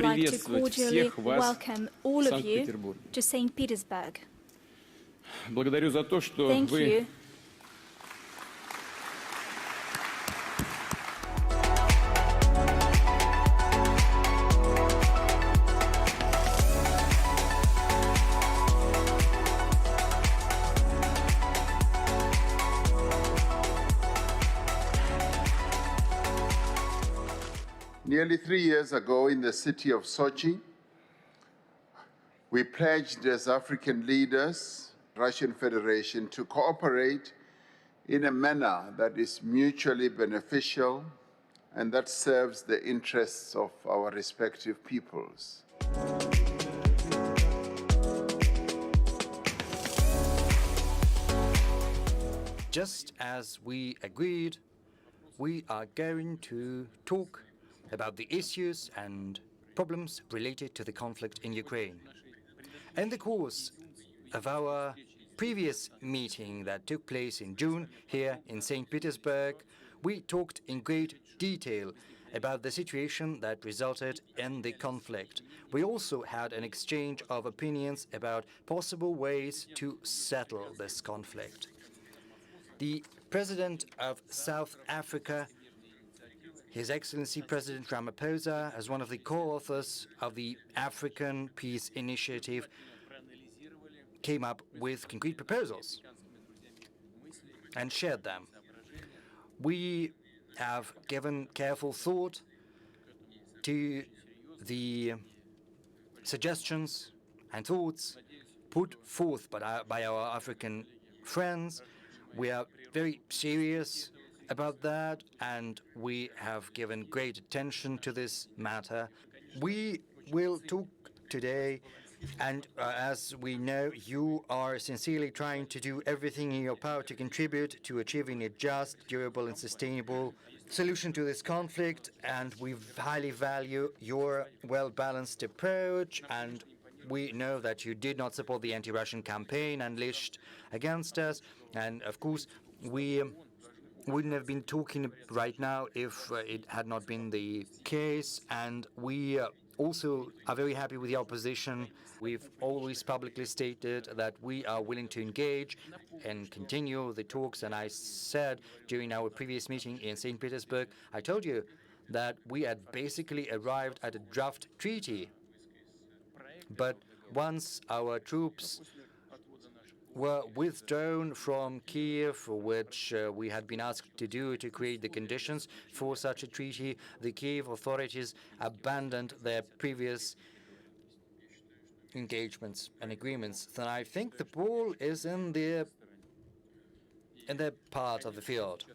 like to cordially всех вас welcome all в of you Санкт-Петербурге. to St. Petersburg. Благодарю за то, что Thank вы you. Nearly 3 years ago in the city of Sochi, we pledged as African leaders, Russian Federation, to cooperate in a manner that is mutually beneficial and that serves the interests of our respective peoples. Just as we agreed, we are going to talk about the issues and problems related to the conflict in Ukraine. In the course of our previous meeting that took place in June here in St. Petersburg, we talked in great detail about the situation that resulted in the conflict. We also had an exchange of opinions about possible ways to settle this conflict. The President of South Africa, His Excellency President Ramaphosa, as one of the co-authors of the African Peace Initiative, came up with concrete proposals and shared them. We have given careful thought to the suggestions and thoughts put forth by our African friends. We are very serious about that, and we have given great attention to this matter. We will talk today, and as we know, you are sincerely trying to do everything in your power to contribute to achieving a just, durable, and sustainable solution to this conflict, and we highly value your well-balanced approach, and we know that you did not support the anti-Russian campaign unleashed against us, and of course, we wouldn't have been talking right now if it had not been the case, and we also are very happy with the opposition. We've always publicly stated that we are willing to engage and continue the talks, and I said during our previous meeting in St. Petersburg, I told you that we had basically arrived at a draft treaty. But once our troops were withdrawn from Kiev, which we had been asked to do to create the conditions for such a treaty, the Kiev authorities abandoned their previous engagements and agreements. Then I think the ball is in their part of the field.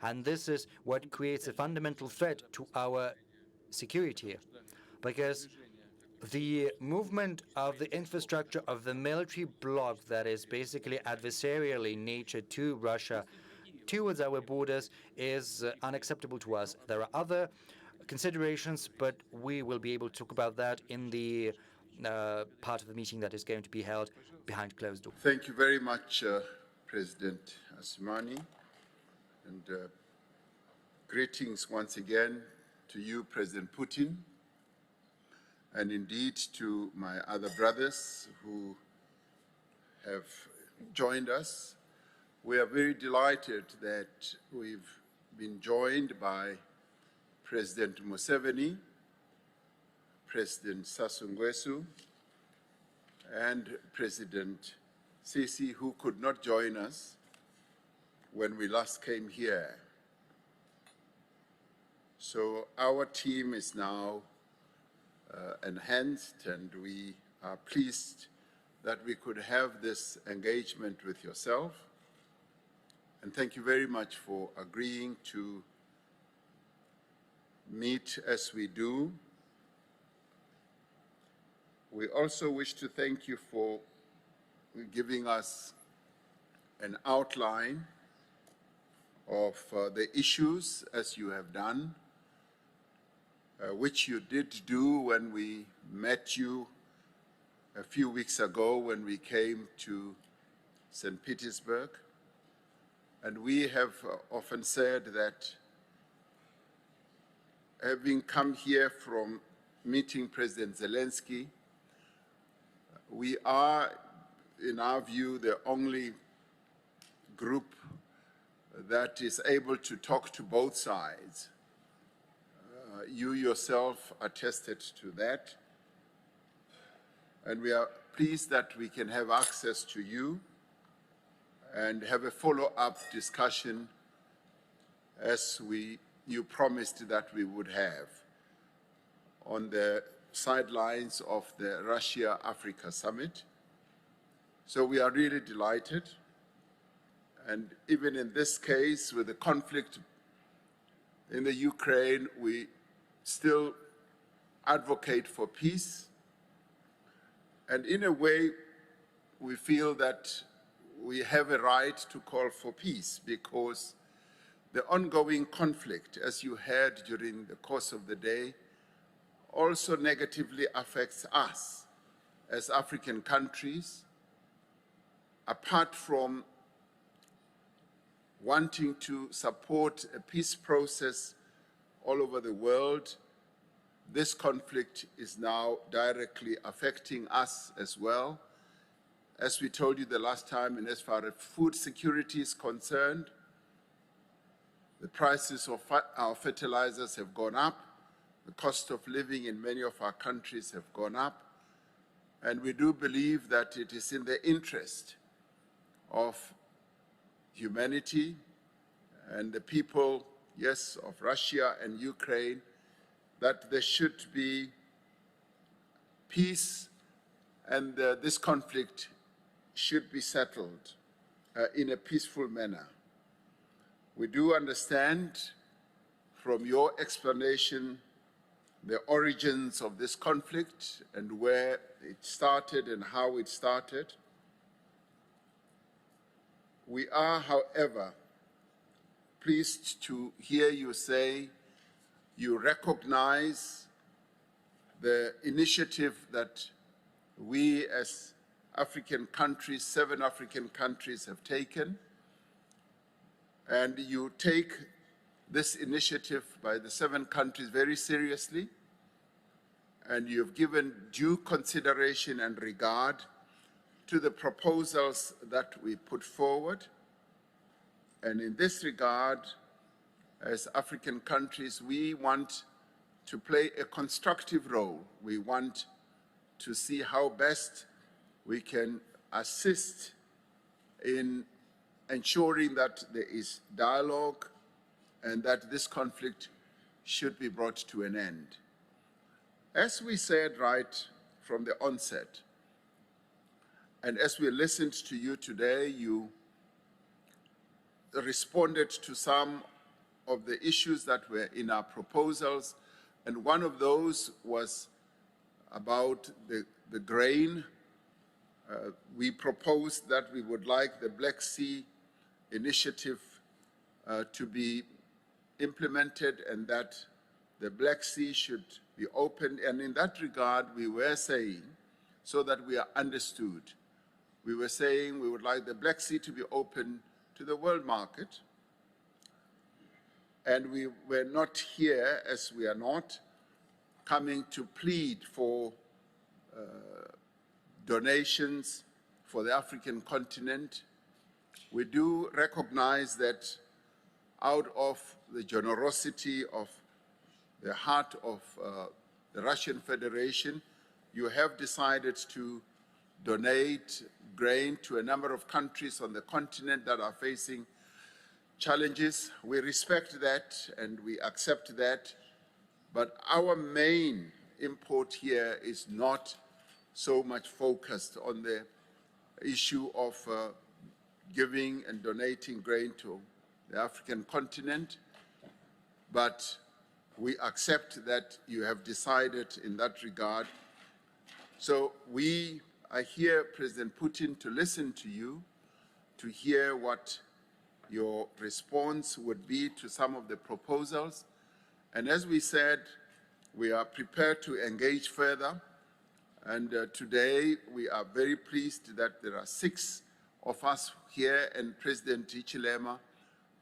And this is what creates a fundamental threat to our security, because the movement of the infrastructure of the military bloc that is basically adversarial in nature to Russia towards our borders is unacceptable to us. There are other considerations, but we will be able to talk about that in the part of the meeting that is going to be held behind closed doors. Thank you very much, President Asmani, and greetings once again to you, President Putin, and indeed to my other brothers who have joined us. We are very delighted that we've been joined by President Museveni, President Sassou Nguesso, and President Sisi, who could not join us when we last came here. So our team is now enhanced, and we are pleased that we could have this engagement with yourself. And thank you very much for agreeing to meet as we do. We also wish to thank you for giving us an outline of the issues, as you have done, which you did do when we met you a few weeks ago when we came to St. Petersburg. And we have often said that having come here from meeting President Zelensky. We are, in our view, the only group that is able to talk to both sides. You yourself attested to that, and we are pleased that we can have access to you and have a follow-up discussion as you promised that we would have on the sidelines of the Russia-Africa Summit. So we are really delighted. And even in this case, with the conflict in the Ukraine, we still advocate for peace. And in a way, we feel that we have a right to call for peace because the ongoing conflict, as you heard during the course of the day, also negatively affects us as African countries. Apart from wanting to support a peace process all over the world, this conflict is now directly affecting us as well. As we told you the last time, and as far as food security is concerned, the prices of our fertilizers have gone up. The cost of living in many of our countries have gone up. And we do believe that it is in the interest of humanity and the people, yes, of Russia and Ukraine, that there should be peace and this conflict should be settled in a peaceful manner. We do understand from your explanation the origins of this conflict and where it started and how it started. We are, however, pleased to hear you say you recognize the initiative that we as African countries, 7 African countries, have taken, and you take this initiative by the 7 countries very seriously, and you've given due consideration and regard to the proposals that we put forward. And in this regard, as African countries, we want to play a constructive role. We want to see how best we can assist in ensuring that there is dialogue and that this conflict should be brought to an end. As we said right from the onset, and as we listened to you today, you responded to some of the issues that were in our proposals, and one of those was about the grain. We proposed that we would like the Black Sea initiative to be implemented and that the Black Sea should be opened. And in that regard, we were saying, so that we are understood, we were saying we would like the Black Sea to be open to the world market. And we were not here, as we are not, coming to plead for donations for the African continent. We do recognize that out of the generosity of the heart of the Russian Federation, you have decided to donate grain to a number of countries on the continent that are facing challenges. We respect that and we accept that, but our main import here is not so much focused on the issue of giving and donating grain to the African continent, but we accept that you have decided in that regard. So I hear President Putin to listen to you, to hear what your response would be to some of the proposals. And as we said, we are prepared to engage further. And today we are very pleased that there are 6 of us here, and President Hichilema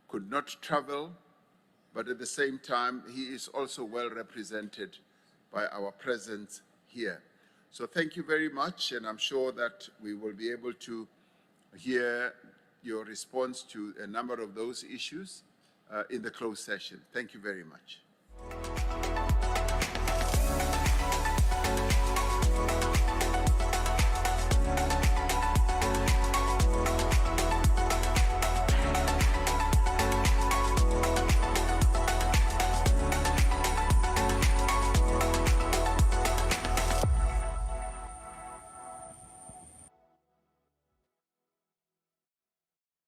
could not travel, but at the same time, he is also well represented by our presence here. So thank you very much, and I'm sure that we will be able to hear your response to a number of those issues in the closed session. Thank you very much.